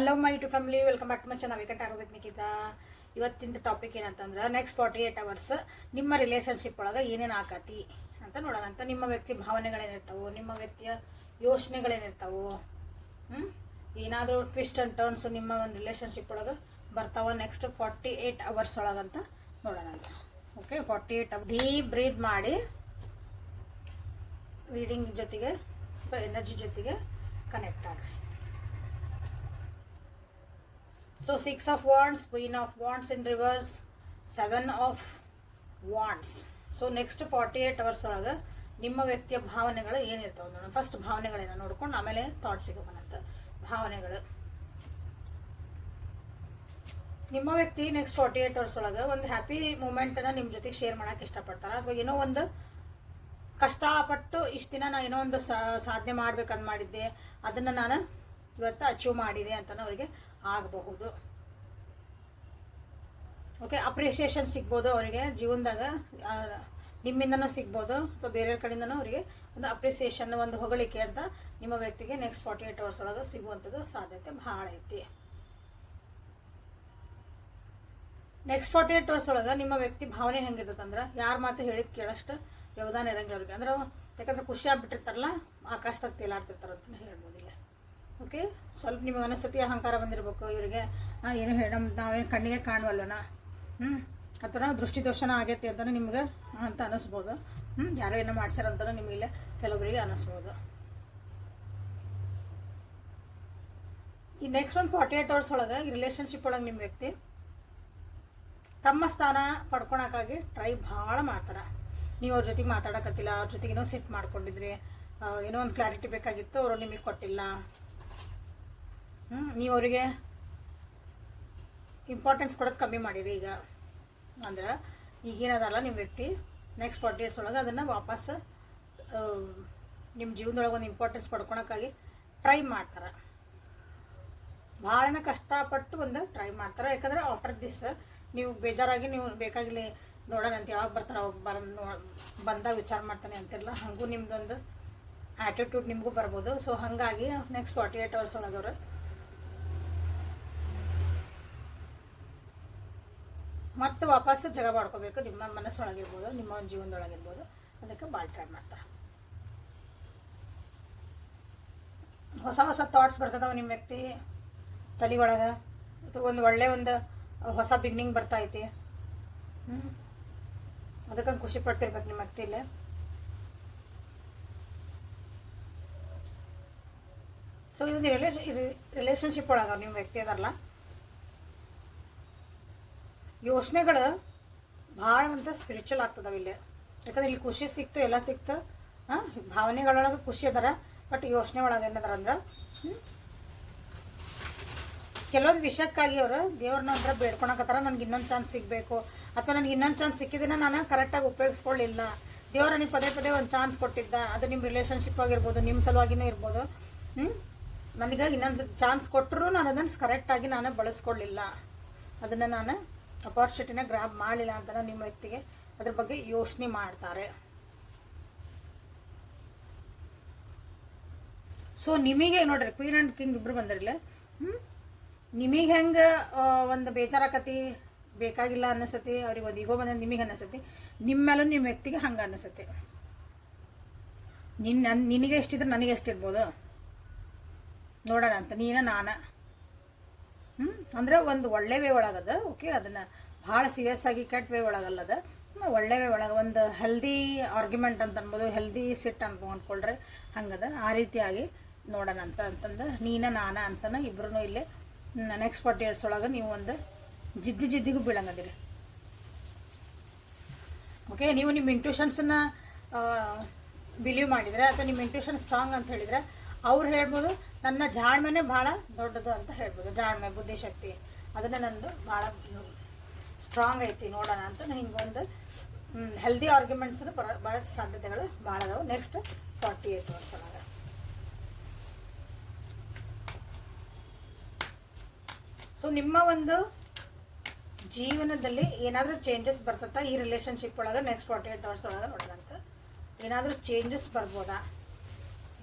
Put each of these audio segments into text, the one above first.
Hello my to family, welcome back to my channel vacant arrow with Nikhita. ಇವತ್ತಿನ topic ಏನಂತಂದ್ರೆ next 48 hours ನಿಮ್ಮ relationship ಒಳಗೆ ಏನೇನು ಆಕತಿ ಅಂತ ನೋಡೋಣ. ಅಂತ ನಿಮ್ಮ ವ್ಯಕ್ತಿ ಭಾವನೆಗಳೇನಿರ್ತಾವೆ, ನಿಮ್ಮ ವ್ಯಕ್ತಿಯ ಯೋಚನೆಗಳೇನಿರ್ತಾವೆ, ಏನಾದರೂ ಟ್ವಿಸ್ಟ್ ಆ್ಯಂಡ್ ಟರ್ನ್ಸ್ ನಿಮ್ಮ ಒಂದು ರಿಲೇಷನ್ಶಿಪ್ ಒಳಗೆ ಬರ್ತಾವ ನೆಕ್ಸ್ಟ್ 48 ಅವರ್ಸ್ ಒಳಗಂತ ನೋಡೋಣ ಅಂತ. ಓಕೆ, 48 ಡೀಪ್ ಬ್ರೀತ್ ಮಾಡಿ ರೀಡಿಂಗ್ ಜೊತೆಗೆ ಎನರ್ಜಿ ಜೊತೆಗೆ connect agri. So 6 of wands, queen of wands in reverse, 7 of wands. So next 48 hours ಒಳಗೆ ನಿಮ್ಮ ವ್ಯಕ್ತಿಯ ಭಾವನೆಗಳು ಏನಿರ್ತಾವೆ ನೋಡೋಣ. ಫಸ್ಟ್ ಭಾವನೆಗಳನ್ನ ನೋಡ್ಕೊಂಡು ಆಮೇಲೆ ಥಾಟ್ಸಿಗೆ ಹೋಗೋಣಂತ. ಭಾವನೆಗಳು, ನಿಮ್ಮ ವ್ಯಕ್ತಿ ನೆಕ್ಸ್ಟ್ 48 ಅವರ್ಸ್ ಒಳಗೆ ಒಂದು ಹ್ಯಾಪಿ ಮೂಮೆಂಟನ್ನು ನಿಮ್ಮ ಜೊತೆಗೆ ಶೇರ್ ಮಾಡೋಕೆ ಇಷ್ಟಪಡ್ತಾರೆ. ಅಥವಾ ಏನೋ ಒಂದು ಕಷ್ಟಪಟ್ಟು ಇಷ್ಟು ದಿನ ನಾನು ಏನೋ ಒಂದು ಸಾಧನೆ ಮಾಡ್ಬೇಕಂತ ಮಾಡಿದ್ದೆ, ಅದನ್ನು ನಾನು ಇವತ್ತು ಅಚೀವ್ ಮಾಡಿದೆ ಅಂತ ಅವರಿಗೆ ಆಗಬಹುದು. ಓಕೆ, ಅಪ್ರಿಸಿಯೇಷನ್ ಸಿಗ್ಬೋದು ಅವರಿಗೆ ಜೀವನದಾಗ, ನಿಮ್ಮಿಂದನೂ ಸಿಗ್ಬೋದು ಅಥವಾ ಬೇರೆಯವ್ರ ಕಡೆಯಿಂದನೂ ಅವರಿಗೆ ಒಂದು ಅಪ್ರಿಸಿಯೇಷನ್, ಒಂದು ಹೊಗಳಿಕೆ ಅಂತ ನಿಮ್ಮ ವ್ಯಕ್ತಿಗೆ ನೆಕ್ಸ್ಟ್ 48 ಅವರ್ಸ್ ಒಳಗೆ ಸಿಗುವಂಥದ್ದು ಸಾಧ್ಯತೆ ಭಾಳ ಐತಿ. ನೆಕ್ಸ್ಟ್ 48 ಅವರ್ಸ್ ಒಳಗೆ ನಿಮ್ಮ ವ್ಯಕ್ತಿ ಭಾವನೆ ಹೆಂಗಿರ್ತದಂದ್ರೆ, ಯಾರ ಮಾತು ಹೇಳಿದ್ ಕೇಳಷ್ಟು ವ್ಯವಧಾನ ಇರಂಗಿಲ್ಲ ಅವ್ರಿಗೆ. ಅಂದ್ರೆ ಯಾಕಂದ್ರೆ ಖುಷಿ ಆಗ್ಬಿಟ್ಟಿರ್ತಾರಲ್ಲ, ಆಕಾಶದಾಗ ತೇಲಾಡ್ತಿರ್ತಾರೆ ಅಂತ ಹೇಳ್ಬೋದಿಲ್ಲ. ಓಕೆ, ಸ್ವಲ್ಪ ನಿಮಗೆ ಅನಿಸ್ತತಿ ಅಹಂಕಾರ ಬಂದಿರಬೇಕು ಇವರಿಗೆ, ಏನು ನಾವೇನು ಕಣ್ಣಿಗೆ ಕಾಣುವಲ್ಲನ, ಅಥವಾ ದೃಷ್ಟಿದೋಷನ ಆಗೈತಿ ಅಂತಲೂ ನಿಮ್ಗೆ ಅಂತ ಅನ್ನಿಸ್ಬೋದು. ಯಾರೋ ಏನೋ ಮಾಡ್ಸಾರಂತಲೂ ನಿಮಗಿಲ್ಲ ಕೆಲವರಿಗೆ ಅನ್ನಿಸ್ಬೋದು. ಈ ನೆಕ್ಸ್ಟ್ ಒಂದು 48 ಅವರ್ಸ್ ಒಳಗೆ ಈ ರಿಲೇಷನ್ಶಿಪ್ ಒಳಗೆ ನಿಮ್ಮ ವ್ಯಕ್ತಿ ತಮ್ಮ ಸ್ಥಾನ ಪಡ್ಕೊಳಕ್ಕಾಗಿ ಟ್ರೈ ಭಾಳ ಮಾಡ್ತಾರೆ. ನೀವು ಅವ್ರ ಜೊತೆಗೆ ಮಾತಾಡಕತ್ತಿಲ್ಲ, ಅವ್ರ ಜೊತೆಗೆ ಏನೋ ಸೆಟ್ ಮಾಡ್ಕೊಂಡಿದ್ರಿ, ಏನೋ ಒಂದು ಕ್ಲಾರಿಟಿ ಬೇಕಾಗಿತ್ತು, ಅವರು ನಿಮಗೆ ಕೊಟ್ಟಿಲ್ಲ. ನೀವು ಅವರಿಗೆ ಇಂಪಾರ್ಟೆನ್ಸ್ ಕೊಡೋದು ಕಮ್ಮಿ ಮಾಡಿರಿ. ಈಗ ಅಂದ್ರೆ ಈಗೇನದಲ್ಲ ನಿಮ್ಮ ವ್ಯಕ್ತಿ ನೆಕ್ಸ್ಟ್ 48 ಒಳಗೆ ಅದನ್ನು ವಾಪಸ್ ನಿಮ್ಮ ಜೀವನದೊಳಗೆ ಒಂದು ಇಂಪಾರ್ಟೆನ್ಸ್ ಪಡ್ಕೊಳಕ್ಕಾಗಿ ಟ್ರೈ ಮಾಡ್ತಾರೆ. ಭಾಳನ ಕಷ್ಟಪಟ್ಟು ಒಂದು ಟ್ರೈ ಮಾಡ್ತಾರೆ. ಯಾಕಂದ್ರೆ ಆಫ್ಟರ್ ದಿಸ್ ನೀವು ಬೇಜಾರಾಗಿ ನೀವು ಬೇಕಾಗಿಲ್ಲ ನೋಡೋಣ ಅಂತ, ಯಾವಾಗ ಬರ್ತಾರೆ ಅವಾಗ ಬಂದಾಗ ವಿಚಾರ ಮಾಡ್ತಾನೆ ಅಂತಿರಲ್ಲ, ಹಾಗೂ ನಿಮ್ದೊಂದು ಆ್ಯಟಿಟ್ಯೂಡ್ ನಿಮಗೂ ಬರ್ಬೋದು. ಸೊ ಹಾಗಾಗಿ ನೆಕ್ಸ್ಟ್ 48 ಅವರ್ಸ್ ಒಳಗವ್ರು ಮತ್ತೆ ವಾಪಸ್ ಜಗ ಮಾಡ್ಕೋಬೇಕು. ನಿಮ್ಮ ಮನಸ್ಸೊಳಗಿರ್ಬೋದು, ನಿಮ್ಮ ಜೀವನದೊಳಗಿರ್ಬೋದು, ಅದಕ್ಕೆ ಭಾಳ ಟ್ರೈ ಮಾಡ್ತಾರೆ. ಹೊಸ ಹೊಸ ಥಾಟ್ಸ್ ಬರ್ತದವ ನಿಮ್ಮ ವ್ಯಕ್ತಿ ತಲೆ ಒಳಗೆ, ಅಥವಾ ಒಂದು ಒಳ್ಳೆ ಒಂದು ಹೊಸ ಬಿಗ್ನಿಂಗ್ ಬರ್ತೈತಿ. ಅದಕ್ಕಂದು ಖುಷಿ ಪಡ್ತಿರ್ಬೇಕು ನಿಮ್ಮ ವ್ಯಕ್ತಿ ಇಲ್ಲೇ. ಸೊ ಈ ಒಂದು ರಿಲೇಷನ್ಶಿಪ್ ಒಳಗೆ ನಿಮ್ಮ ವ್ಯಕ್ತಿ ಅದಾರಲ್ಲ, ಯೋಚನೆಗಳು ಭಾಳ ಅಂತ ಸ್ಪಿರಿಚುವಲ್ ಆಗ್ತದವ ಇಲ್ಲೇ. ಯಾಕಂದ್ರೆ ಇಲ್ಲಿ ಖುಷಿ ಸಿಕ್ತು, ಎಲ್ಲ ಸಿಕ್ತು. ಭಾವನೆಗಳೊಳಗೆ ಖುಷಿ ಅದಾರ, ಬಟ್ ಯೋಚನೆ ಒಳಗೆ ಏನದಾರ ಅಂದ್ರೆ ಕೆಲವೊಂದು ವಿಷಯಕ್ಕಾಗಿ ಅವರು ದೇವ್ರನ್ನ ಅಂದ್ರೆ ಬೇಡ್ಕೊಳಕತ್ತಾರ, ನನಗೆ ಇನ್ನೊಂದು ಚಾನ್ಸ್ ಸಿಗಬೇಕು, ಅಥವಾ ನನಗೆ ಇನ್ನೊಂದು ಚಾನ್ಸ್ ಸಿಕ್ಕಿದ್ದನ್ನ ನಾನು ಕರೆಕ್ಟಾಗಿ ಉಪಯೋಗಿಸ್ಕೊಳ್ಳಿಲ್ಲ. ದೇವ್ರ ನನಗೆ ಪದೇ ಪದೇ ಒಂದು ಚಾನ್ಸ್ ಕೊಟ್ಟಿದ್ದ, ಅದು ನಿಮ್ಮ ರಿಲೇಷನ್ಶಿಪ್ ಆಗಿರ್ಬೋದು, ನಿಮ್ಮ ಸಲುವಾಗಿನೂ ಇರ್ಬೋದು. ನನಗೆ ಇನ್ನೊಂದು ಚಾನ್ಸ್ ಕೊಟ್ಟರು ನಾನು ಅದನ್ನು ಕರೆಕ್ಟಾಗಿ ನಾನು ಬಳಸ್ಕೊಳ್ಳಿಲ್ಲ, ಅದನ್ನು ನಾನು ಅಪಾರ್ಚುನಿಟಿನ ಗ್ರಾಬ್ ಮಾಡಲಿಲ್ಲ ಅಂತ ನಿಮ್ಮ ವ್ಯಕ್ತಿಗೆ ಅದ್ರ ಬಗ್ಗೆ ಯೋಚನೆ ಮಾಡ್ತಾರೆ. ಸೊ ನಿಮಗೆ ನೋಡ್ರಿ, ಕ್ವೀನ್ ಆ್ಯಂಡ್ ಕಿಂಗ್ ಇಬ್ಬರು ಬಂದಿರಲಿಲ್ಲ. ನಿಮಗೆ ಹೆಂಗೆ ಒಂದು ಬೇಜಾರಾಕತಿ, ಬೇಕಾಗಿಲ್ಲ ಅನ್ನಿಸತಿ, ಅವ್ರಿಗೆ ಒಂದು ಈಗೋ ಬಂದ ನಿಮಗೆ ಅನ್ನಿಸತಿ, ನಿಮ್ಮ ಮೇಲೂ ನಿಮ್ಮ ವ್ಯಕ್ತಿಗೆ ಹಂಗೆ ಅನ್ನಿಸತಿ. ನಿನಗೆ ಎಷ್ಟಿದ್ರೆ ನನಗೆ ಎಷ್ಟಿರ್ಬೋದು ನೋಡೋಣ ಅಂತ, ನಾನು ಅಂದರೆ ಒಂದು ಒಳ್ಳೆ ವೇ ಒಳಗದ. ಓಕೆ, ಅದನ್ನು ಭಾಳ ಸೀರಿಯಸ್ ಆಗಿ ಕೆಟ್ಟ ವೇ ಒಳಗಲ್ಲದ, ಒಳ್ಳೆ ವೇ ಒಳಗೆ ಒಂದು ಹೆಲ್ದಿ ಆರ್ಗ್ಯುಮೆಂಟ್ ಅಂತ ಅನ್ಬೋದು, ಹೆಲ್ದಿ ಸಿಟ್ ಅಂದ್ಕೊಳ್ರಿ, ಹಂಗದ. ಆ ರೀತಿಯಾಗಿ ನೋಡೋಣ ಅಂತಂದು ನಾನು ಅಂತನ ಇಬ್ಬರೂ ಇಲ್ಲೇ ನೆಕ್ಸ್ಟ್ 48 ಒಳಗೆ ನೀವು ಒಂದು ಜಿದ್ದಿಗೂ ಬೀಳಂಗದಿರಿ. ಓಕೆ, ನೀವು ನಿಮ್ಮ ಇಂಟ್ಯೂಷನ್ಸನ್ನು ಬಿಲೀವ್ ಮಾಡಿದರೆ, ಅಥವಾ ನಿಮ್ಮ ಇಂಟ್ಯೂಷನ್ ಸ್ಟ್ರಾಂಗ್ ಅಂತ ಹೇಳಿದರೆ, ಅವ್ರು ಹೇಳ್ಬೋದು ನನ್ನ ಜಾಣ್ಮೆನೇ ಭಾಳ ದೊಡ್ಡದು ಅಂತ ಹೇಳ್ಬೋದು. ಜಾಣ್ಮೆ, ಬುದ್ಧಿಶಕ್ತಿ, ಅದನ್ನು ನಂದು ಭಾಳ ಸ್ಟ್ರಾಂಗ್ ಐತಿ ನೋಡೋಣ ಅಂತ ಹಿಂಗೊಂದು ಹೆಲ್ದಿ ಆರ್ಗ್ಯುಮೆಂಟ್ಸ್ನ ಭಾಳ ಸಾಧ್ಯತೆಗಳು ಭಾಳ ಅದಾವೆ ನೆಕ್ಸ್ಟ್ 48 ಅವರ್ಸ್ ಒಳಗೆ. ಸೊ ನಿಮ್ಮ ಒಂದು ಜೀವನದಲ್ಲಿ ಏನಾದರೂ ಚೇಂಜಸ್ ಬರ್ತದ ಈ ರಿಲೇಷನ್ಶಿಪ್ ಒಳಗೆ ನೆಕ್ಸ್ಟ್ 48 ಅವರ್ಸ್ ಒಳಗೆ ನೋಡೋಣ ಅಂತ. ಏನಾದರೂ ಚೇಂಜಸ್ ಬರ್ಬೋದಾ?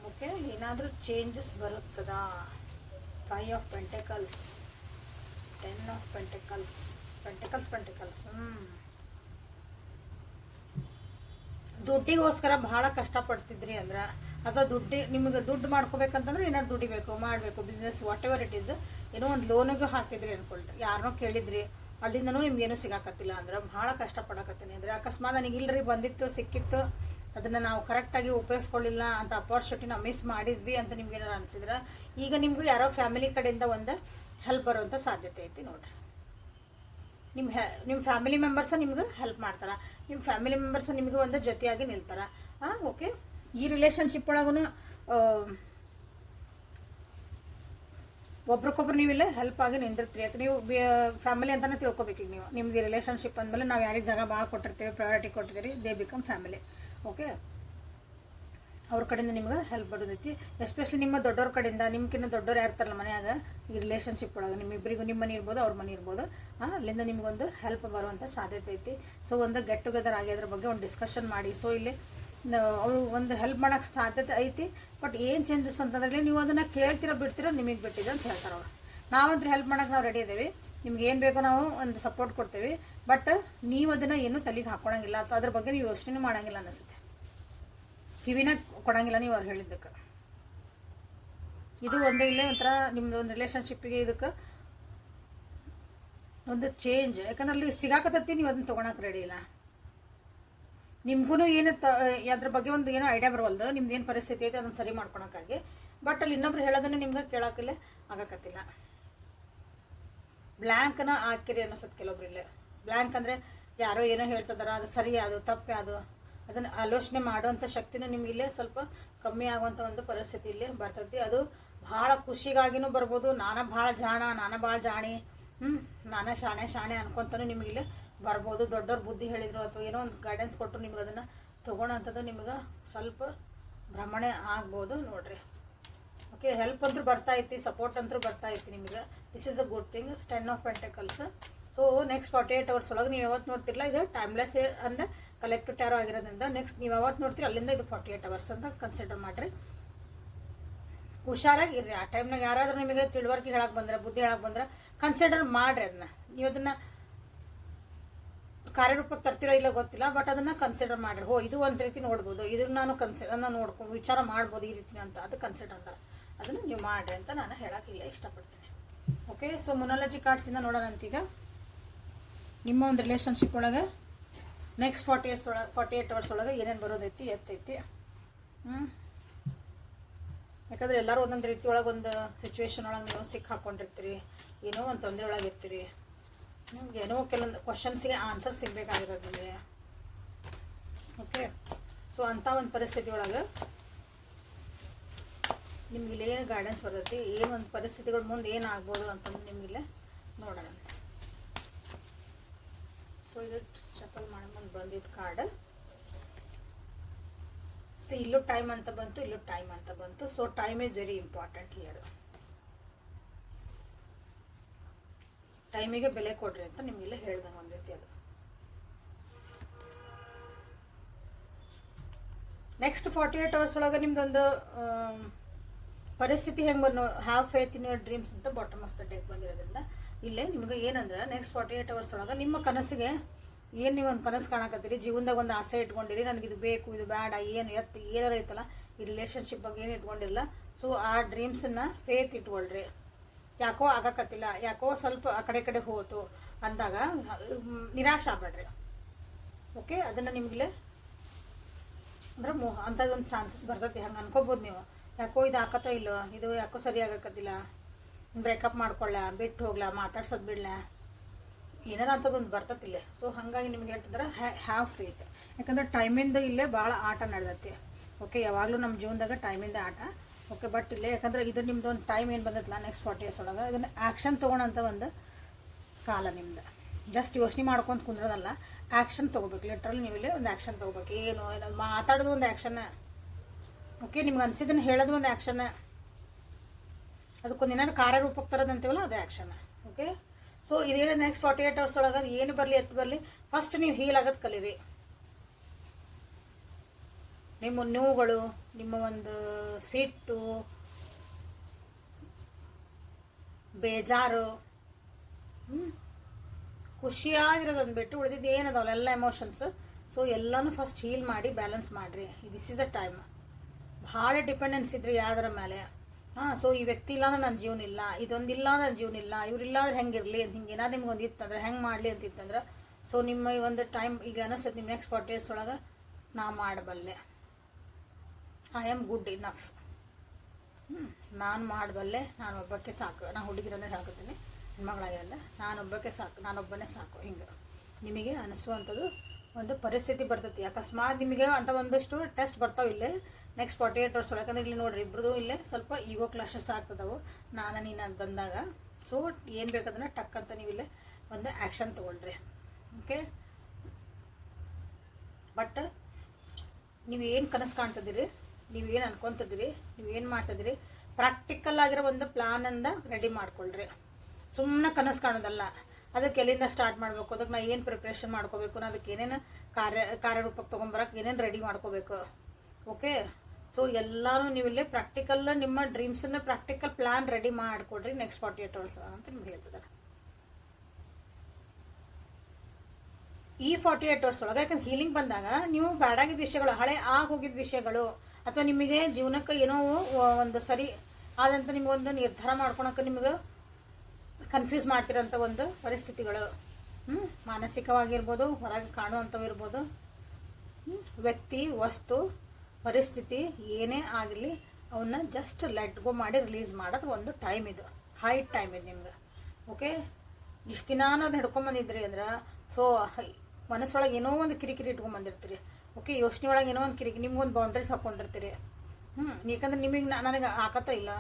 ಓಕೆ, ಏನಾದರೂ ಚೇಂಜಸ್ ಬರುತ್ತದಾ? Five of pentacles, 10 of pentacles, pentacles. ದುಡ್ಡಿಗೋಸ್ಕರ ಭಾಳ ಕಷ್ಟಪಡ್ತಿದ್ರಿ ಅಂದ್ರೆ, ಅಥವಾ ನಿಮಗೆ ದುಡ್ಡು ಮಾಡ್ಕೋಬೇಕಂತಂದ್ರೆ ಏನಾದ್ರು ದುಡಿಬೇಕು, ಮಾಡಬೇಕು, business what ever it is. ಏನೋ ಒಂದು ಲೋನಿಗೂ ಹಾಕಿದ್ರಿ ಅನ್ಕೊಳ್ರಿ, ಯಾರನ್ನೋ ಕೇಳಿದ್ರಿ, ಅಲ್ಲಿಂದನೂ ನಿಮ್ಗೇನು ಸಿಗಾಕತ್ತಿಲ್ಲ ಅಂದ್ರೆ ಭಾಳ ಕಷ್ಟಪಡಕತ್ತೀನಿ ಅಂದರೆ, ಅಕಸ್ಮಾತ್ ನನಗೆ ಇಲ್ಲರಿ ಬಂದಿತ್ತು ಸಿಕ್ಕಿತ್ತು, ಅದನ್ನು ನಾವು ಕರೆಕ್ಟಾಗಿ ಉಪಯೋಗಿಸ್ಕೊಳ್ಳಿಲ್ಲ ಅಂತ ಅಪಾರ್ಚುನಿಟಿನ ಮಿಸ್ ಮಾಡಿದ್ವಿ ಅಂತ ನಿಮ್ಗೆ ಏನಾರು ಅನಿಸಿದ್ರೆ, ಈಗ ನಿಮಗೂ ಯಾರೋ ಫ್ಯಾಮಿಲಿ ಕಡೆಯಿಂದ ಒಂದು ಹೆಲ್ಪ್ ಬರುವಂಥ ಸಾಧ್ಯತೆ ಐತಿ ನೋಡ್ರಿ. ನಿಮ್ಮ ಫ್ಯಾಮಿಲಿ ಮೆಂಬರ್ಸ ನಿಮ್ಗೆ ಹೆಲ್ಪ್ ಮಾಡ್ತಾರೆ, ನಿಮ್ಮ ಫ್ಯಾಮಿಲಿ ಮೆಂಬರ್ಸ್ ನಿಮಗೆ ಒಂದು ಜೊತೆಯಾಗಿ ನಿಲ್ತಾರೆ. ಓಕೆ, ಈ ರಿಲೇಷನ್ಶಿಪ್ ಒಳಗೂ ಒಬ್ರಿಗೊಬ್ರು ನೀವಿಲ್ಲ ಹೆಲ್ಪ್ ಆಗಿ ನಿಂದಿರ್ತೀರಿ. ಯಾಕೆ ನೀವು ಫ್ಯಾಮಿಲಿ ಅಂತಲೇ ತಿಳ್ಕೊಬೇಕು. ಈಗ ನೀವು ನಿಮ್ದು ರಿಲೇಷನ್ಶಿಪ್ ಅಂದಮೇಲೆ ನಾವು ಯಾರಿಗೆ ಜಾಗ ಭಾಳ ಕೊಟ್ಟಿರ್ತೀವಿ, ಪ್ರಯಾರಿಟಿ ಕೊಟ್ಟಿದ್ದೀರಿ, ದೇ ಬಿಕಮ್ ಫ್ಯಾಮಿಲಿ. ಓಕೆ, ಅವ್ರ ಕಡೆಯಿಂದ ನಿಮ್ಗೆ ಹೆಲ್ಪ್ ಬರೋದೈತಿ. ಎಸ್ಪೆಷಲಿ ನಿಮ್ಮ ದೊಡ್ಡವ್ರ ಕಡೆಯಿಂದ, ನಿಮ್ಗಿನ್ನ ದೊಡ್ಡವ್ರು ಯಾರ್ತಾರಲ್ಲ ಮನೆಯಾಗ ಈ ರಿಲೇಷನ್ಶಿಪ್ ಒಳಗೆ, ನಿಮ್ಮಿಬ್ಬರಿಗೂ ನಿಮ್ಮ ಮನೆ ಇರ್ಬೋದು, ಅವ್ರ ಮನೆ ಇರ್ಬೋದು, ಅಲ್ಲಿಂದ ನಿಮ್ಗೊಂದು ಹೆಲ್ಪ್ ಬರುವಂಥ ಸಾಧ್ಯತೆ ಐತಿ. ಸೊ ಒಂದು ಗೆಟ್ ಟುಗೆದರ್ ಆಗಿ ಅದ್ರ ಬಗ್ಗೆ ಒಂದು ಡಿಸ್ಕಷನ್ ಮಾಡಿ. ಸೊ ಇಲ್ಲಿ ಅವರು ಒಂದು ಹೆಲ್ಪ್ ಮಾಡೋಕ್ಕೆ ಸಾಧ್ಯತೆ ಐತಿ. ಬಟ್ ಏನು ಚೇಂಜಸ್ ಅಂತಂದ್ರೆ, ನೀವು ಅದನ್ನು ಕೇಳ್ತಿರೋ ಬಿಡ್ತಿರೋ ನಿಮಗೆ ಬಿಟ್ಟಿದೆ ಅಂತ ಹೇಳ್ತಾರೆ ಅವ್ರು. ನಾವಂದ್ರೆ ಹೆಲ್ಪ್ ಮಾಡೋಕ್ಕೆ ನಾವು ರೆಡಿ ಇದ್ದೀವಿ, ನಿಮ್ಗೆ ಏನು ಬೇಕೋ ನಾವು ಒಂದು ಸಪೋರ್ಟ್ ಕೊಡ್ತೀವಿ. ಬಟ್ ನೀವು ಅದನ್ನು ಏನೂ ತಲೆಗೆ ಹಾಕ್ಕೊಳಂಗಿಲ್ಲ, ಅಥವಾ ಅದ್ರ ಬಗ್ಗೆ ನೀವು ಯೋಚನೆ ಮಾಡೋಂಗಿಲ್ಲ ಅನಿಸುತ್ತೆ, ಕಿವಿನ ಕೊಡಂಗಿಲ್ಲ ನೀವು ಅವ್ರು ಹೇಳಿದ್ದಕ್ಕೆ. ಇದು ಒಂದು ಇಲ್ಲೇ ಒಂಥರ ನಿಮ್ದು ಒಂದು ರಿಲೇಷನ್ಶಿಪ್ಪಿಗೆ ಇದಕ್ಕೆ ಒಂದು ಚೇಂಜ್. ಯಾಕಂದ್ರೆ ಅಲ್ಲಿ ಸಿಗಾಕತ್ತತ್ತಿ, ನೀವು ಅದನ್ನ ತೊಗೊಳಕ್ಕೆ ರೆಡಿ ಇಲ್ಲ. ನಿಮ್ಗೂ ಏನು ಅದ್ರ ಬಗ್ಗೆ ಒಂದು ಏನೋ ಐಡಿಯಾ ಬರವಲ್ದು, ನಿಮ್ದು ಏನು ಪರಿಸ್ಥಿತಿ ಐತೆ ಅದನ್ನು ಸರಿ ಮಾಡ್ಕೊಳಕ್ಕಾಗಿ. ಬಟ್ ಅಲ್ಲಿ ಇನ್ನೊಬ್ರು ಹೇಳೋದನ್ನು ನಿಮ್ಗೆ ಕೇಳೋಕ್ಕಿಲ್ಲ ಆಗಕತ್ತಿಲ್ಲ. ಬ್ಲ್ಯಾಂಕ್ನ ಹಾಕಿರಿ ಅನ್ನಿಸುತ್ತೆ ಕೆಲವೊಬ್ರಿಲ್ಲ. ಬ್ಲ್ಯಾಂಕ್ ಅಂದರೆ ಯಾರೋ ಏನೋ ಹೇಳ್ತಿದಾರ, ಅದು ಸರಿ, ಅದು ತಪ್ಪೆ, ಅದನ್ನು ಆಲೋಚನೆ ಮಾಡುವಂಥ ಶಕ್ತಿನೂ ನಿಮಗಿಲ್ಲೇ ಸ್ವಲ್ಪ ಕಮ್ಮಿ ಆಗುವಂಥ ಒಂದು ಪರಿಸ್ಥಿತಿ ಇಲ್ಲೇ ಬರ್ತೈತಿ. ಅದು ಭಾಳ ಖುಷಿಗಾಗಿನೂ ಬರ್ಬೋದು, ನಾನೇ ಭಾಳ ಜಾಣಿ, ನಾನೇ ಶಾಣೆ ಅನ್ಕೊತಾನು ನಿಮಗಿಲ್ಲೇ ಬರ್ಬೋದು. ದೊಡ್ಡವ್ರ ಬುದ್ಧಿ ಹೇಳಿದ್ರು ಅಥವಾ ಏನೋ ಒಂದು ಗೈಡೆನ್ಸ್ ಕೊಟ್ಟರು ನಿಮ್ಗೆ ಅದನ್ನು ತೊಗೊಳೋಂಥದ್ದು ನಿಮ್ಗೆ ಸ್ವಲ್ಪ ಭ್ರಮಣೆ ಆಗ್ಬೋದು ನೋಡ್ರಿ. ಓಕೆ, ಹೆಲ್ಪ್ ಅಂತೂ ಬರ್ತಾಯಿತ್ತು, ಸಪೋರ್ಟ್ ಅಂತೂ ಬರ್ತಾಯಿತ್ತು ನಿಮಗೆ. This is a good thing. 10 of pentacles. So next 48 hours ಒಳಗೆ ನೀವು ಯಾವತ್ತು ನೋಡ್ತಿರಲ್ಲ, ಇದು ಟೈಮ್ಲೆಸ್ ಅಂದರೆ ಕಲೆಕ್ಟಿವ್ ಟ್ಯಾರೋ ಆಗಿರೋದ್ರಿಂದ ನೆಕ್ಸ್ಟ್ ನೀವು ಯಾವತ್ತು ನೋಡ್ತೀರಿ ಅಲ್ಲಿಂದ ಇದು 48 hours ಅಂತ ಕನ್ಸಿಡರ್ ಮಾಡಿರಿ. ಹುಷಾರಾಗಿರ್ರಿ. ಆ ಟೈಮ್ನಾಗ ಯಾರಾದರೂ ನಿಮಗೆ ತಿಳುವಳಿಕೆ ಹೇಳಕ್ಕೆ ಬಂದ್ರೆ, ಬುದ್ಧಿ ಹೇಳಕ್ಕೆ ಬಂದ್ರೆ ಕನ್ಸಿಡರ್ ಮಾಡಿರಿ. ನೀವು ಅದನ್ನು ಕಾರ್ಯರೂಪಕ್ಕೆ ತರ್ತಿರೋ ಇಲ್ಲ ಗೊತ್ತಿಲ್ಲ, ಬಟ್ ಅದನ್ನು ಕನ್ಸಿಡರ್ ಮಾಡಿರಿ. ಇದು ಒಂದು ರೀತಿ ನೋಡ್ಬೋದು, ಇದನ್ನು ನಾನು ನೋಡ್ಕೊಂಡು ವಿಚಾರ ಮಾಡ್ಬೋದು ಈ ರೀತಿ ಅಂತ, ಅದು ಕನ್ಸಿಡರ್ ಅಂತಾರೆ. ಅದನ್ನು ನೀವು ಮಾಡಿರಿ ಅಂತ ನಾನು ಹೇಳೋಕ್ಕಿಲ್ಲ ಇಷ್ಟಪಡ್ತೀನಿ. ಓಕೆ, ಸೊ ಮೊನಾಲಜಿ ಕಾರ್ಡ್ಸಿಂದ ನೋಡೋಣ ಅಂತೀಗ ನಿಮ್ಮ ಒಂದು ರಿಲೇಷನ್ಶಿಪ್ ಒಳಗೆ ನೆಕ್ಸ್ಟ್ 48 hours ಒಳಗೆ ಏನೇನು ಬರೋದೈತಿ ಎತ್ತೈತಿ. ಯಾಕಂದರೆ ಎಲ್ಲರೂ ಒಂದೊಂದು ರೀತಿ ಒಳಗೆ ಒಂದು ಸಿಚುವೇಶನ್ ಒಳಗೆ ನೀವು ಸಿಕ್ಕಿ ಹಾಕ್ಕೊಂಡಿರ್ತೀರಿ, ಏನೋ ಒಂದು ತೊಂದರೆ ಒಳಗೆ ಇರ್ತೀರಿ. ಏನೋ ಕೆಲವೊಂದು ಕ್ವಶನ್ಸಿಗೆ ಆನ್ಸರ್ ಸಿಗಬೇಕಾಗಿರೋದು ನಿಮಗೆ. ಓಕೆ, ಸೊ ಅಂಥ ಒಂದು ಪರಿಸ್ಥಿತಿ ಒಳಗೆ ನಿಮಗಿಲ್ಲಿ ಏನು ಗೈಡೆನ್ಸ್ ಬರ್ತೈತಿ, ಏನು ಒಂದು ಪರಿಸ್ಥಿತಿಗಳ ಮುಂದೆ ಏನಾಗ್ಬೋದು ಅಂತಂದು ನಿಮಗಿಲ್ಲೇ ನೋಡೋಣ. ಸೊ ಇದು ಶಫಲ್ ಮಾಡಿ ಮುಂದೆ ಬಂದಿದ್ದು ಕಾರ್ಡ್. ಇಲ್ಲೂ ಟೈಮ್ ಅಂತ ಬಂತು, ಇಲ್ಲೂ ಟೈಮ್ ಅಂತ ಬಂತು. So time is very important here. ಟೈಮಿಗೆ ಬೆಲೆ ಕೊಡ್ರಿ ಅಂತ ನಿಮಗೆಲ್ಲ ಹೇಳ್ದಂಗೆ ಒಂದು ರೀತಿ ಅದು. ನೆಕ್ಸ್ಟ್ 48 hours ಒಳಗೆ ನಿಮ್ದೊಂದು ಪರಿಸ್ಥಿತಿ ಹೆಂಗೆ ಬಂದು have faith in your dreams ಅಂತ ಬಾಟಮ್ ಆಫ್ ದ ಡೆಕ್ ಬಂದಿರೋದ್ರಿಂದ ಇಲ್ಲೇ ನಿಮ್ಗೆ ಏನಂದ್ರೆ ನೆಕ್ಸ್ಟ್ 48 hours ಒಳಗೆ ನಿಮ್ಮ ಕನಸಿಗೆ ಏನು ನೀವು ಒಂದು ಕನಸು ಕಾಣಕತ್ತೀರಿ, ಜೀವನದಾಗ ಒಂದು ಆಸೆ ಇಟ್ಕೊಂಡಿರಿ, ನನಗಿದು ಬೇಕು, ಇದು ಬೇಡ, ಏನು ಏನಾರ ಐತಲ್ಲ ಈ ರಿಲೇಷನ್ಶಿಪ್ ಬಗ್ಗೆ ಏನು ಇಟ್ಕೊಂಡಿಲ್ಲ. ಸೊ ಆ ಡ್ರೀಮ್ಸನ್ನು ಫೇತ್ ಇಟ್ಕೊಳ್ರಿ. ಯಾಕೋ ಆಗಕತ್ತಿಲ್ಲ, ಯಾಕೋ ಸ್ವಲ್ಪ ಆ ಕಡೆ ಹೋತು ಅಂದಾಗ ನಿರಾಶೆ ಆಗ್ಬೇಡ್ರಿ. ಓಕೆ, ಅದನ್ನು ನಿಮಗಲೇ ಅಂದ್ರೆ ಅಂಥದ್ದೊಂದು ಚಾನ್ಸಸ್ ಬರ್ತೈತಿ. ಹಂಗೆ ಅನ್ಕೋಬೋದು ನೀವು, ಯಾಕೋ ಇದು ಹಾಕತ್ತೋ ಇಲ್ಲೋ, ಇದು ಯಾಕೋ ಸರಿ ಆಗಕತ್ತಿಲ್ಲ, ಬ್ರೇಕಪ್ ಮಾಡ್ಕೊಳ್ಳ, ಬಿಟ್ಟು ಹೋಗ್ಲಾ, ಮಾತಾಡ್ಸೋದು ಬಿಡ್ಲ, ಏನಾರ ಅಂಥದ್ದೊಂದು ಬರ್ತತಿಲ್ಲೇ. ಸೊ ಹಾಗಾಗಿ ನಿಮ್ಗೆ ಹೇಳ್ತಿದ್ರೆ ಹ್ಯಾವ್ ಫೇತ್. ಯಾಕಂದ್ರೆ ಟೈಮಿಂದ ಇಲ್ಲೇ ಭಾಳ ಆಟ ನಡೆದೈತಿ. ಓಕೆ, ಯಾವಾಗಲೂ ನಮ್ಮ ಜೀವನದಾಗ ಟೈಮಿಂದ ಆಟ. ಓಕೆ, ಬಟ್ ಇಲ್ಲೇ ಯಾಕಂದ್ರೆ ಇದು ನಿಮ್ದು ಒಂದು ಟೈಮ್ ಏನು ಬಂದೈತಲ್ಲ ನೆಕ್ಸ್ಟ್ 40 years ಒಳಗೆ, ಇದನ್ನು ಆ್ಯಕ್ಷನ್ ತೊಗೊಳೋಂಥ ಒಂದು ಕಾಲ ನಿಮ್ದು. ಜಸ್ಟ್ ಯೋಚನೆ ಮಾಡ್ಕೊಂಡು ಕುಂದ್ರೋದಲ್ಲ, ಆ್ಯಕ್ಷನ್ ತೊಗೋಬೇಕು. ಲಿಟ್ರಲಿ ನೀವು ಇಲ್ಲೇ ಒಂದು ಆ್ಯಕ್ಷನ್ ತೊಗೋಬೇಕು. ಏನು ಮಾತಾಡೋದು ಒಂದು ಆ್ಯಕ್ಷನ್. ಓಕೆ, ನಿಮ್ಗೆ ಅನ್ಸಿದ್ದನ್ನು ಹೇಳೋದು ಒಂದು ಆ್ಯಕ್ಷನ್, ಅದಕ್ಕೊಂದು ಏನಾದ್ರು ಕಾರ್ಯರೂಪಕ್ಕೆ ತರೋದು ಅಂತೀವಲ್ಲ ಅದು ಆ್ಯಕ್ಷನ್. ಓಕೆ, ಸೊ ಇದೇನು ನೆಕ್ಸ್ಟ್ 48 hours ಒಳಗೆ ಏನು ಬರಲಿ ಎತ್ತು ಬರಲಿ, ಫಸ್ಟ್ ನೀವು ಹೀಲ್ ಆಗೋದು ಕಲೀರಿ. ನಿಮ್ಮ ನೋವುಗಳು, ನಿಮ್ಮ ಒಂದು ಸಿಟ್ಟು, ಬೇಜಾರು, ಖುಷಿಯಾಗಿರೋದೊಂದು ಬಿಟ್ಟು ಉಳಿದಿದ್ದು ಏನದವಲ್ಲ ಎಲ್ಲ ಎಮೋಷನ್ಸು. ಸೊ ಎಲ್ಲನೂ ಫಸ್ಟ್ ಹೀಲ್ ಮಾಡಿ ಬ್ಯಾಲೆನ್ಸ್ ಮಾಡಿರಿ. This is the time. ಭಾಳ ಡಿಪೆಂಡೆನ್ಸ್ ಇದ್ರಿ ಯಾವ್ದರ ಮೇಲೆ. ಸೊ ಈ ವ್ಯಕ್ತಿ ಇಲ್ಲ ಅಂದ್ರೆ ನನ್ನ ಜೀವನ ಇಲ್ಲ, ಇದೊಂದಿಲ್ಲ ಅಂದ್ರೆ ನನ್ನ ಜೀವನ ಇಲ್ಲ, ಇವ್ರಿಲ್ಲ ಅಂದ್ರೆ ಹೆಂಗಿರಲಿ ಅಂತ ಹಿಂಗೆ ಏನಾದ್ರು ನಿಮ್ಗೆ ಒಂದು ಇತ್ತಂದ್ರೆ ಹೆಂಗೆ ಮಾಡಲಿ ಅಂತಿತ್ತಂದ್ರೆ, ಸೊ ನಿಮ್ಮ ಈ ಒಂದು ಟೈಮ್ ಈಗ ಅನಿಸುತ್ತೆ ನಿಮ್ಮ ನೆಕ್ಸ್ಟ್ 40 years ಒಳಗೆ ನಾ ಮಾಡಬಲ್ಲೆ, ಐ ಆಮ್ ಗುಡ್ ಇನಫ್, ನಾನು ಮಾಡಬಲ್ಲೆ, ನಾನು ಒಬ್ಬಕ್ಕೆ ಸಾಕು. ನಾನು ಹುಡುಗಿರಂದ್ರೆ ಹಾಕೋತೀನಿ, ಹೆಣ್ಮಗಳಾಗಿರಂದ್ರೆ ನಾನೊಬ್ಬಕ್ಕೆ ಸಾಕು, ನಾನೊಬ್ಬನೇ ಸಾಕು. ಹಿಂಗೆ ನಿಮಗೆ ಅನಿಸುವಂಥದ್ದು ಒಂದು ಪರಿಸ್ಥಿತಿ ಬರ್ತೈತಿ. ಅಕಸ್ಮಾತ್ ನಿಮಗೆ ಅಂತ ಒಂದಷ್ಟು ಟೆಸ್ಟ್ ಬರ್ತಾವೆ ಇಲ್ಲೇ ನೆಕ್ಸ್ಟ್ 48 hours ಒಳಗೆ. ಯಾಕಂದ್ರೆ ಇಲ್ಲಿ ನೋಡಿರಿ ಇಬ್ಬರದು ಇಲ್ಲೇ ಸ್ವಲ್ಪ ಈಗೋ ಕ್ಲಾಶಸ್ ಆಗ್ತದವು ನಾನು ನೀನು ಅಂತ ಬಂದಾಗ. ಸೊ ಏನು ಬೇಕದನ್ನು ಟಕ್ ಅಂತ ನೀವು ಇಲ್ಲೇ ಒಂದು ಆ್ಯಕ್ಷನ್ ತೊಗೊಳ್ರಿ. ಓಕೆ, ಬಟ್ ನೀವೇನು ಕನಸು ಕಾಣ್ತಿದ್ದೀರಿ, ನೀವೇನು ಅನ್ಕೊತಿದ್ದೀರಿ, ನೀವೇನು ಮಾಡ್ತಿದ್ದೀರಿ, ಪ್ರಾಕ್ಟಿಕಲ್ ಆಗಿರೋ ಒಂದು ಪ್ಲಾನನ್ನು ರೆಡಿ ಮಾಡ್ಕೊಳ್ರಿ. ಸುಮ್ಮನೆ ಕನಸು ಕಾಣೋದಲ್ಲ. ಅದಕ್ಕೆ ಎಲ್ಲಿಂದ ಸ್ಟಾರ್ಟ್ ಮಾಡಬೇಕು, ಅದಕ್ಕೆ ನಾ ಏನು ಪ್ರಿಪ್ರೇಷನ್ ಮಾಡ್ಕೋಬೇಕು, ಅದಕ್ಕೆ ಏನೇನು ಕಾರ್ಯರೂಪಕ್ಕೆ ತೊಗೊಂಬರಕ್ಕೆ ಏನೇನು ರೆಡಿ ಮಾಡ್ಕೋಬೇಕು. ಓಕೆ, ಸೊ ಎಲ್ಲನೂ ನೀವು ಇಲ್ಲೇ ಪ್ರಾಕ್ಟಿಕಲ್ ನಿಮ್ಮ ಡ್ರೀಮ್ಸನ್ನು ಪ್ರಾಕ್ಟಿಕಲ್ ಪ್ಲ್ಯಾನ್ ರೆಡಿ ಮಾಡಿಕೊಡ್ರಿ ನೆಕ್ಸ್ಟ್ 48 hours ಅಂತ ನಿಮ್ಗೆ ಹೇಳ್ತಿದ್ದಾರೆ. ಈ 48 hours ಒಳಗೆ ಯಾಕಂದ್ರೆ ಹೀಲಿಂಗ್ ಬಂದಾಗ ನೀವು ಬ್ಯಾಡಾಗಿದ್ದ ವಿಷಯಗಳು, ಹಳೆ ಹೋಗಿದ್ದ ವಿಷಯಗಳು, ಅಥವಾ ನಿಮಗೆ ಜೀವನಕ್ಕೆ ಏನೋ ಒಂದು ಸರಿ ಆದಂತ ನಿಮಗೊಂದು ನಿರ್ಧಾರ ಮಾಡ್ಕೊಳಕ್ಕೆ ನಿಮಗೆ ಕನ್ಫ್ಯೂಸ್ ಮಾಡ್ತಿರೋಂಥ ಒಂದು ಪರಿಸ್ಥಿತಿಗಳು, ಮಾನಸಿಕವಾಗಿರ್ಬೋದು, ಹೊರಗೆ ಕಾಣುವಂಥವು ಇರ್ಬೋದು, ವ್ಯಕ್ತಿ, ವಸ್ತು, ಪರಿಸ್ಥಿತಿ ಏನೇ ಆಗಲಿ ಅವನ್ನ ಜಸ್ಟ್ ಲೆಟ್ ಗೋ ಮಾಡಿ ರಿಲೀಸ್ ಮಾಡೋದು ಒಂದು ಟೈಮ್. ಇದು ಹೈ ಟೈಮ್ ಇದು ನಿಮ್ಗೆ. ಓಕೆ, ಇಷ್ಟು ದಿನ ಅದು ಹಿಡ್ಕೊಂಬಂದಿದ್ರಿ ಅಂದ್ರೆ ಸೊ ಮನಸ್ಸೊಳಗೆ ಏನೋ ಒಂದು ಕಿರಿಕಿರಿ ಇಟ್ಕೊಂಬಂದಿರ್ತೀರಿ. ಓಕೆ, ಯೋಚನೆ ಒಳಗೆ ಏನೋ ಒಂದು ಕಿರಿಕಿರಿ, ನಿಮ್ಗೊಂದು ಬೌಂಡ್ರೀಸ್ ಹಾಕ್ಕೊಂಡಿರ್ತೀರಿ. ಯಾಕಂದ್ರೆ ನಿಮಗೆ ನನಗೆ ಆಕತ್ತ ಇಲ್ಲ,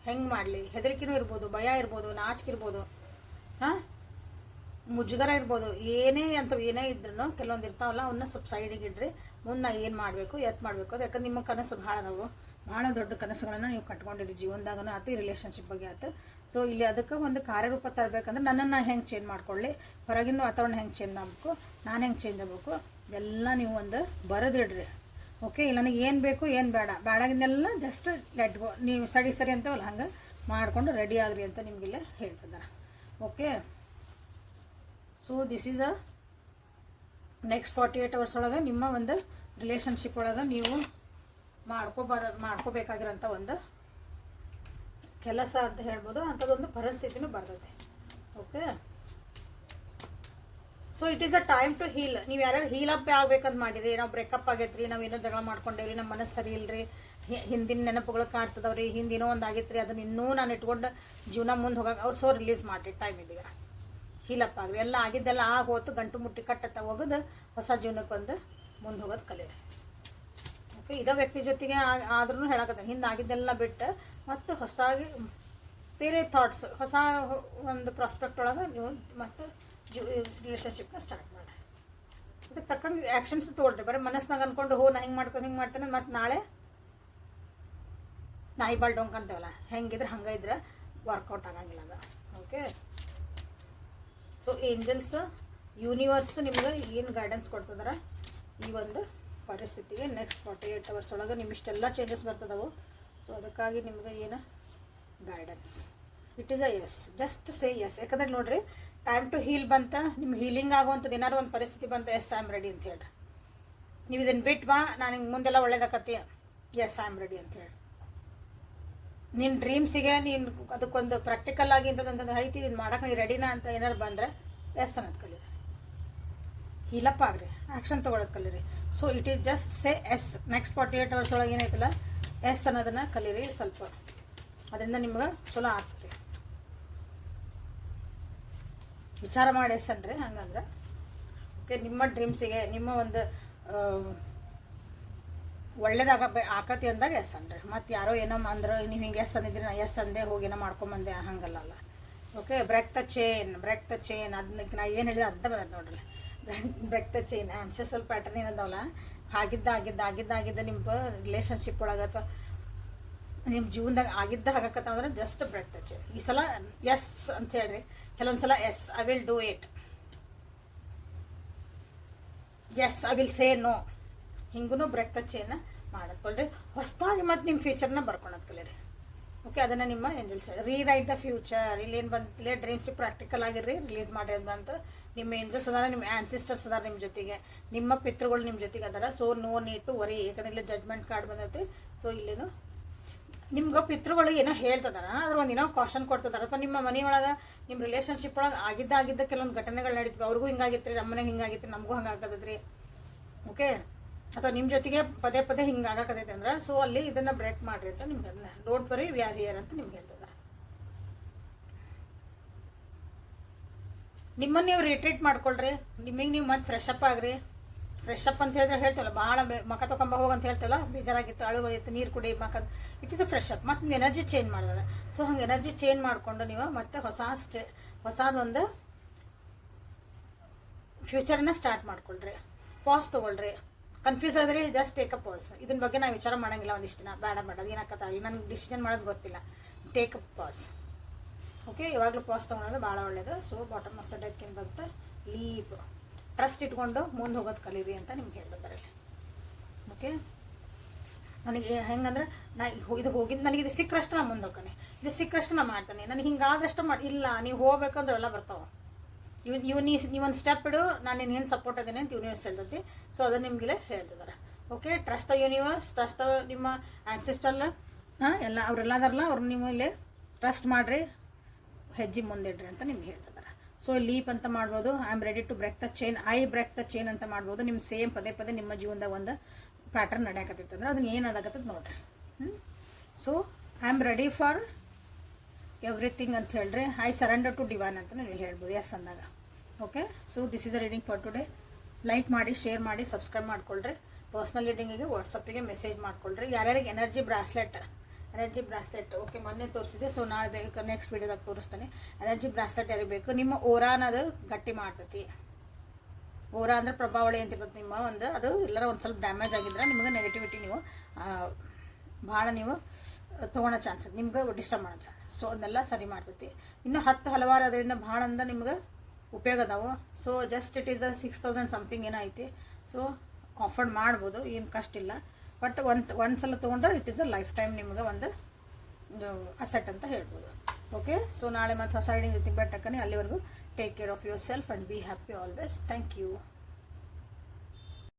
ಹೆಂಗೆ ಮಾಡಲಿ, ಹೆದರಿಕೆನೂ ಇರ್ಬೋದು, ಭಯ ಇರ್ಬೋದು, ನಾಚಿಕೆ ಇರ್ಬೋದು, ಮುಜುಗರ ಇರ್ಬೋದು, ಏನೇ ಅಂತ ಏನೇ ಇದ್ರೂ ಕೆಲವೊಂದು ಇರ್ತಾವಲ್ಲ ಅವನ್ನ ಸ್ವಲ್ಪ ಸೈಡಿಗೆ ಇಡ್ರಿ. ಮುಂದೆ ನಾ ಏನು ಮಾಡಬೇಕು, ಎತ್ತು ಮಾಡಬೇಕು ಅದು. ಯಾಕಂದ್ರೆ ನಿಮ್ಮ ಕನಸು ಭಾಳ ಅದಾವು, ಭಾಳ ದೊಡ್ಡ ಕನಸುಗಳನ್ನು ನೀವು ಕಟ್ಕೊಂಡಿರಿ ಜೀವನದಾಗನೂ ಆಯ್ತು, ಈ ರಿಲೇಷನ್ಶಿಪ್ ಬಗ್ಗೆ ಆಯ್ತು. ಸೊ ಇಲ್ಲಿ ಅದಕ್ಕೆ ಒಂದು ಕಾರ್ಯರೂಪ ತರಬೇಕಂದ್ರೆ ನನ್ನನ್ನು ಹೆಂಗೆ ಚೇಂಜ್ ಮಾಡ್ಕೊಳ್ಳಿ, ಹೊರಗಿನ ವಾತಾವರಣ ಹೆಂಗೆ ಚೇಂಜ್ ಆಗಬೇಕು, ನಾನು ಹೆಂಗೆ ಚೇಂಜ್ ಆಗಬೇಕು, ಎಲ್ಲ ನೀವು ಒಂದು ಬರೆದಿಡ್ರಿ. ಓಕೆ, ಇಲ್ಲ ನನಗೆ ಏನು ಬೇಕು ಏನು ಬೇಡಾಗಿದ್ದೆಲ್ಲ ಜಸ್ಟ್ ಲೆಟ್ ಗೋ, ನೀವು ಸರಿ ಅಂತವಲ್ಲ ಹಂಗೆ ಮಾಡಿಕೊಂಡು ರೆಡಿ ಆಗ್ರಿ ಅಂತ ನಿಮಗೆಲ್ಲ ಹೇಳ್ತಿದ್ದಾರೆ. Okay, so this is a next 48 hours ಒಳಗೆ ನಿಮ್ಮ ಒಂದು ರಿಲೇಷನ್ಶಿಪ್ ಒಳಗೆ ನೀವು ಮಾಡ್ಕೋಬೇಕಾಗಿರೋಂಥ ಒಂದು ಕೆಲಸ ಅಂತ ಹೇಳ್ಬೋದು. ಅಂಥದ್ದೊಂದು ಪರಿಸ್ಥಿತಿನೂ ಬರ್ತೈತೆ. Okay, so it is a time to heal. ನೀವು ಯಾರ್ಯಾರು ಹೀಲ್ ಅಪ್ ಆಗ್ಬೇಕಂತ ಮಾಡಿರಿ, ನಾವು ಬ್ರೇಕಪ್ ಆಗೈತೆ ರೀ, ನಾವೇನೋ ಜಗಳ ಮಾಡ್ಕೊಂಡೇವ್ರಿ, ನಮ್ಮ ಮನಸ್ಸು ಸರಿ ಇಲ್ಲರಿ, ಹಿಂದಿನ ನೆನಪುಗಳು ಕಾಡ್ತದವ್ರಿ, ಹಿಂದಿನೋ ಒಂದು ಆಗಿತ್ತು ರೀ, ಅದನ್ನ ಇನ್ನೂ ನಾನು ಇಟ್ಕೊಂಡು ಜೀವನ ಮುಂದೆ ಹೋಗಕ್ಕೆ ಅವ್ರು ಸೊ ರಿಲೀಸ್ ಮಾಡಿರಿ. ಟೈಮ್ ಇದೀಗ ಹೀಲಪ್ ಆಗ್ರಿ. ಎಲ್ಲ ಆಗಿದ್ದೆಲ್ಲ ಹೋತು, ಗಂಟು ಮುಟ್ಟಿ ಕಟ್ಟತ್ತ ಹೋಗೋದು, ಹೊಸ ಜೀವನಕ್ಕೆ ಒಂದು ಮುಂದೆ ಹೋಗೋದು ಕಲೀರಿ. ಓಕೆ, ಇದೇ ವ್ಯಕ್ತಿ ಜೊತೆಗೆ ಆದ್ರೂ ಹೇಳಕತ್ತೆ, ಹಿಂದೆ ಆಗಿದ್ದೆಲ್ಲ ಬಿಟ್ಟು ಮತ್ತು ಹೊಸದಾಗಿ ಬೇರೆ ಥಾಟ್ಸ್, ಹೊಸ ಒಂದು ಪ್ರಾಸ್ಪೆಕ್ಟ್ ಒಳಗೆ ನೀವು ಮತ್ತು ರಿಲೇಷನ್ಶಿಪ್ನ ಸ್ಟಾರ್ಟ್ ಮಾಡಿ. ಅದಕ್ಕೆ ತಕ್ಕಂಗೆ ಆ್ಯಕ್ಷನ್ಸ್ ತೊಗೊಳ್ರಿ. ಬರೀ ಮನಸ್ಸಿನಾಗ ಅಂದ್ಕೊಂಡು ನಾ ಹಿಂಗೆ ಮಾಡ್ತೇನೆ ಮತ್ತು ನಾಳೆ ನಾಯಿ ಬಾಲ್ ಡೊಂಕ್ ಅಂತೇವಲ್ಲ, ಹೆಂಗಿದ್ರೆ ಹಂಗೆ ಇದ್ರೆ ವರ್ಕೌಟ್ ಆಗಂಗಿಲ್ಲ ಅದು. ಓಕೆ, ಸೊ ಏಂಜಲ್ಸ್, ಯೂನಿವರ್ಸ್ ನಿಮ್ಗೆ ಏನು ಗೈಡೆನ್ಸ್ ಕೊಡ್ತಿದಾರೆ ಈ ಒಂದು ಪರಿಸ್ಥಿತಿಗೆ ನೆಕ್ಸ್ಟ್ 48 hours ಒಳಗೆ ನಿಮ್ಮಿಷ್ಟೆಲ್ಲ ಚೇಂಜಸ್ ಬರ್ತದವು. ಸೊ ಅದಕ್ಕಾಗಿ ನಿಮ್ಗೆ ಏನು guidance, it is a yes, just say yes. ಯಾಕಂದ್ರೆ ನೋಡಿರಿ ಟೈಮ್ ಟು ಹೀಲ್ ಬಂತ, ನಿಮ್ಗೆ ಹೀಲಿಂಗ್ ಆಗುವಂಥದ್ದು ಏನಾದ್ರು ಒಂದು ಪರಿಸ್ಥಿತಿ ಬಂತು, ಎಸ್ ಐ ಆಮ್ ರೆಡಿ ಅಂತ ಹೇಳಿ. ನೀವು ಇದನ್ನು ಬಿಟ್ಟು ಬಾ, ನಾನು ಹಿಂಗೆ ಮುಂದೆಲ್ಲ ಒಳ್ಳೇದಾಕತ್ತಿ, ಎಸ್ ಐ ಆಮ್ ರೆಡಿ ಅಂತ ಹೇಳಿ. ನಿನ್ನ ಡ್ರೀಮ್ಸಿಗೆ ನೀನು ಅದಕ್ಕೊಂದು ಪ್ರಾಕ್ಟಿಕಲ್ ಆಗಿ ಇಂಥದ್ದು ಐತಿ, ಇದು ಮಾಡೋಕೆ ನೀನು ರೆಡಿನಾ ಅಂತ ಏನಾರು ಬಂದರೆ ಎಸ್ ಅನ್ನೋದು ಕಲೀರಿ. ಹೀಲಪ್ ಆಗ್ರಿ, ಆ್ಯಕ್ಷನ್ ತೊಗೊಳೋದು ಕಲೀರಿ. So it is just say S. Next 48 hours ಒಳಗೆ ಏನೈತಲ್ಲ ಎಸ್ ಅನ್ನೋದನ್ನು ಕಲೀರಿ. ಸ್ವಲ್ಪ ಅದರಿಂದ ನಿಮ್ಗೆ ಚಲೋ ಆಗ್ತದೆ. ವಿಚಾರ ಮಾಡಿ ಎಸ್ ಅನ್ರಿ. ಹಂಗಂದ್ರೆ ಓಕೆ, ನಿಮ್ಮ ಡ್ರೀಮ್ಸಿಗೆ ನಿಮ್ಮ ಒಂದು ಆಕತಿ ಅಂದಾಗ ಎಸ್ ಅನ್ರಿ. ಮತ್ತು ಯಾರೋ ಏನೋ ಅಂದ್ರೆ ನೀವು ಹಿಂಗೆ ಎಸ್ ಅಂದಿದ್ರಿ, ನಾ ಎಸ್ ಅಂದೆ ಹೋಗಿ ಏನೋ ಮಾಡ್ಕೊಂಬಂದೆ, ಹಂಗಲ್ಲ. ಓಕೆ, ಬ್ರೇಕ್ ದ ಚೈನ್ ಅದನ್ನ ನಾ ಏನು ಹೇಳಿದೆ ಅರ್ಧ ಬಂದದ್ದು ನೋಡ್ರಿ. Break the chain ancestral pattern ಏನದವಲ್ಲ, ಆಗಿದ್ದ ನಿಮ್ಮ ರಿಲೇಷನ್ಶಿಪ್ ಒಳಗೆ ಅಥವಾ ನಿಮ್ಮ ಜೀವನದಾಗ ಆಗಕತ್ತ ಅಂದ್ರೆ ಜಸ್ಟ್ ಬ್ರೇಕ್ ದ ಚೈನ್. ಈ ಸಲ ಎಸ್ ಅಂತ ಹೇಳ್ರಿ. ಕೆಲವೊಂದು ಸಲ yes I will do it, yes I will say no, ಹಿಂಗೂ ಬ್ರೇಕ್ ದ ಚೈನ್ ಮಾಡತ್ಕೊಳ್ರಿ. ಹೊಸದಾಗಿ ಮತ್ತು ನಿಮ್ಮ ಫ್ಯೂಚರ್ನ ಬರ್ಕೊಳೋದು ಕಲೀರಿ. ಓಕೆ, ಅದನ್ನು ನಿಮ್ಮ ಏಂಜಲ್ಸ್ ರೀರೈಟ್ ದ ಫ್ಯೂಚರ್. ಇಲ್ಲಿ ಏನು ಬಂತಿಲ್ಲ, ಡ್ರೀಮ್ಸಿಗೆ ಪ್ರಾಕ್ಟಿಕಲ್ ಆಗಿರ್ರಿ, ರಿಲೀಸ್ ಮಾಡಿರಿ ಅಂತ ಬಂತು. ನಿಮ್ಮ ಏಂಜಲ್ಸ್ ಅದಾರ, ನಿಮ್ಮ ಆ್ಯನ್ಸಿಸ್ಟರ್ಸ್ ಅದಾರ ನಿಮ್ಮ ಜೊತೆಗೆ, ನಿಮ್ಮ ಪಿತೃಗಳು ನಿಮ್ಮ ಜೊತೆಗೆ ಅದಾರ. So no need to worry, ಯಾಕಂದ್ರೆ ಇಲ್ಲಿ ಜಡ್ಜ್ಮೆಂಟ್ ಕಾರ್ಡ್ ಬಂದೈತಿ. ಸೊ ಇಲ್ಲೇನು ನಿಮ್ಗೆ ಪಿತೃಗಳು ಏನೋ ಹೇಳ್ತದಾರ, ಅದ್ರ ಒಂದು ಏನೋ ಕಾಷನ್ ಕೊಡ್ತದಾರ, ಅಥವಾ ನಿಮ್ಮ ಮನೆಯೊಳಗೆ ನಿಮ್ಮ ರಿಲೇಷನ್ಶಿಪ್ ಒಳಗೆ ಆಗಿದ್ದ ಕೆಲವೊಂದು ಘಟನೆಗಳು ನಡೀತೀವಿ. ಅವ್ರಿಗೂ ಹಿಂಗಾಗಿತ್ತು ರೀ, ನಮ್ಮನೆಗೆ ಹಿಂಗಾಗಿತ್ತು, ನಮಗೂ ಹಂಗೆ ಆಗತದ್ರಿ. ಓಕೆ, ಅಥವಾ ನಿಮ್ಮ ಜೊತೆಗೆ ಪದೇ ಪದೇ ಹಿಂಗೆ ಆಗಕತ್ತೈತೆ ಅಂದ್ರೆ ಸೊ ಅಲ್ಲಿ ಇದನ್ನು ಬ್ರೇಕ್ ಮಾಡಿರಿ ಅಂತ ನಿಮ್ಗೆ ಅದನ್ನ don't worry we are here ಅಂತ ನಿಮ್ಗೆ ಹೇಳ್ತದ. ನಿಮ್ಮನ್ನು ನೀವು ರಿಟ್ರೀಟ್ ಮಾಡ್ಕೊಳ್ರಿ, ನಿಮಗೆ ನೀವು ಮತ್ತೆ ಫ್ರೆಶ್ ಅಪ್ ಆಗ್ರಿ. ಫ್ರೆಶ್ ಅಪ್ ಅಂತ ಹೇಳಿದ್ರೆ ಹೇಳ್ತೇವಲ್ಲ, ಭಾಳ ಮಖ ತೊಗೊಂಬ ಹೋಗಂತ ಹೇಳ್ತೇವಲ್ಲ, ಬೇಜಾರಾಗಿತ್ತು, ಅಳುವುದಿತ್ತು, ನೀರು ಕುಡಿ, ಇಟ್ ಇಸ್ ಫ್ರೆಶ್ ಅಪ್. ಮತ್ತು ನೀವು ಎನರ್ಜಿ ಚೇಂಜ್ ಮಾಡಿದ. ಸೊ ಹಂಗೆ ಎನರ್ಜಿ ಚೇಂಜ್ ಮಾಡಿಕೊಂಡು ನೀವು ಮತ್ತೆ ಹೊಸದೊಂದು ಫ್ಯೂಚರನ್ನ ಸ್ಟಾರ್ಟ್ ಮಾಡ್ಕೊಳ್ರಿ. ಪಾಸ್ ತೊಗೊಳ್ರಿ. ಕನ್ಫ್ಯೂಸ್ ಆದ್ರಿ, ಜಸ್ಟ್ ಟೇಕ್ ಅ ಪಾಸ್. ಇದ್ರ ಬಗ್ಗೆ ನಾವು ವಿಚಾರ ಮಾಡೋಂಗಿಲ್ಲ ಒಂದಿಷ್ಟು ದಿನ, ಬೇಡ ಅದು ಏನಾಗತ್ತಾಗಲಿ, ನನಗೆ ಡಿಸಿಷನ್ ಮಾಡೋದು ಗೊತ್ತಿಲ್ಲ, ಟೇಕ್ ಅ ಪಾಸ್. ಓಕೆ, ಇವಾಗಲೂ ಪಾಸ್ ತೊಗೊಳೋದು ಭಾಳ ಒಳ್ಳೆಯದು. So bottom of the deck ಏನು ಬರುತ್ತೆ, ಲೀವ್. ಟ್ರಸ್ಟ್ ಇಟ್ಕೊಂಡು ಮುಂದೆ ಹೋಗೋದು ಕಲೀರಿ ಅಂತ ನಿಮ್ಗೆ ಹೇಳ್ತಾರೆ. ಓಕೆ, ನನಗೆ ಹೆಂಗಂದ್ರೆ ಇದು ಹೋಗಿದ್ದು ನನಗೆ ಇದು ಸಿಕ್ಕರಷ್ಟು ನಾನು ಮುಂದೆ ಹೋಗ್ತಾನೆ, ಇದು ಸಿಕ್ಕರಷ್ಟು ನಾನು ಮಾಡ್ತಾನೆ, ನನಗೆ ಹಿಂಗಾದಷ್ಟು ಇಲ್ಲ. ನೀವು ಹೋಗ್ಬೇಕಂದ್ರೆ ಎಲ್ಲ ಬರ್ತಾವೆ. ನೀವೊಂದು ಸ್ಟೆಪ್ ಇಡು, ನಾನು ಏನು ಸಪೋರ್ಟ್ ಅದೇನೆ ಅಂತ ಯೂನಿವರ್ಸ್ ಹೇಳ್ತೈತಿ. ಸೊ ಅದನ್ನು ನಿಮಗಿಲ್ಲೇ ಹೇಳ್ತಿದ್ದಾರೆ. Okay, trust the universe, trust the ನಿಮ್ಮ ಆ್ಯನ್ಸಿಸ್ಟರ್ಲ ಎಲ್ಲ ಅವರೆಲ್ಲದಾರಲ್ಲ ಅವ್ರನ್ನ ನೀವು ಇಲ್ಲೇ ಟ್ರಸ್ಟ್ ಮಾಡಿರಿ, ಹೆಜ್ಜೆ ಮುಂದಿಡ್ರಿ ಅಂತ ನಿಮ್ಗೆ ಹೇಳ್ತಿದ್ದಾರೆ. ಸೊ ಲೀಪ್ ಅಂತ ಮಾಡ್ಬೋದು. I am ready to break the chain, I break the chain ಅಂತ ಮಾಡ್ಬೋದು. ನಿಮ್ಮ ಸೇಮ್ ಪದೇ ಪದೇ ನಿಮ್ಮ ಜೀವನದಾಗ ಒಂದು ಪ್ಯಾಟರ್ನ್ ನಡೆಯಕತ್ತೈತೆ ಅಂದ್ರೆ ಅದನ್ನ ಏನು ನಡೆಯಕತ್ತೈತೆ ನೋಡಿರಿ. So I am ready for everything ಅಂತ ಹೇಳ್ರಿ. ಐ ಸರೆಂಡರ್ ಟು ಡಿವೈನ್ ಅಂತ ನೀವು ಹೇಳ್ಬೋದು ಎಸ್ ಅಂದಾಗ. Okay, so this is the reading for today. Like ಮಾಡಿ, ಶೇರ್ ಮಾಡಿ, ಸಬ್ಸ್ಕ್ರೈಬ್ ಮಾಡ್ಕೊಳ್ರಿ. ಪರ್ಸ್ನಲ್ ರೀಡಿಂಗಿಗೆ ವಾಟ್ಸಪ್ಪಿಗೆ ಮೆಸೇಜ್ ಮಾಡ್ಕೊಳ್ರಿ. ಯಾರ್ಯಾರಿಗೆ ಎನರ್ಜಿ ಬ್ರಾಸ್ಲೆಟ್ ಓಕೆ ಮೊನ್ನೆ ತೋರಿಸಿದೆ. ಸೊ ನಾಳೆ ಬೇಕು, ನೆಕ್ಸ್ಟ್ ವೀಡಿಯೋದಾಗ ತೋರಿಸ್ತಾನೆ. ಎನರ್ಜಿ ಬ್ರಾಸ್ಲೆಟ್ ಯಾರಿಗೆ ಬೇಕು, ನಿಮ್ಮ ಓರಾನದು ಗಟ್ಟಿ ಮಾಡ್ತೈತಿ. ಓರಾ ಅಂದರೆ ಪ್ರಭಾವಳಿ ಅಂತ ಇರ್ತದೆ ನಿಮ್ಮ ಒಂದು, ಅದು ಎಲ್ಲರ ಒಂದು ಸ್ವಲ್ಪ ಡ್ಯಾಮೇಜ್ ಆಗಿದ್ರೆ ನಿಮಗೆ ನೆಗೆಟಿವಿಟಿ ನೀವು ಭಾಳ ನೀವು ತೊಗೊಳೋ ಚಾನ್ಸಸ್, ನಿಮ್ಗೆ ಡಿಸ್ಟರ್ಬ್ ಮಾಡೋ ಚಾನ್ಸಸ್. ಸೊ ಅದನ್ನೆಲ್ಲ ಸರಿ ಮಾಡ್ತೈತಿ. ಇನ್ನೂ ಹಲವಾರು ಅದರಿಂದ ಭಾಳ ಅಂದ್ರೆ ನಿಮ್ಗೆ ಉಪಯೋಗ ಅದಾವು. So just it is 6000 something ಏನೋ ಐತಿ. ಸೊ ಆಫರ್ ಮಾಡ್ಬೋದು, ಏನು ಕಷ್ಟ ಇಲ್ಲ. ಬಟ್ ಒಂದು ಸಲ ತೊಗೊಂಡ್ರೆ it is a life time ನಿಮ್ಗೆ ಒಂದು ಅಸೆಟ್ ಅಂತ ಹೇಳ್ಬೋದು. ಓಕೆ, ಸೊ ನಾಳೆ ಮತ್ತು ಹೊಸ ರೀಡಿಂಗ್ ಜೊತೆಗೆ ಬೆಟ್ಟಕ್ಕನೆ. ಅಲ್ಲಿವರೆಗೂ take care of yourself and be happy always. Thank you.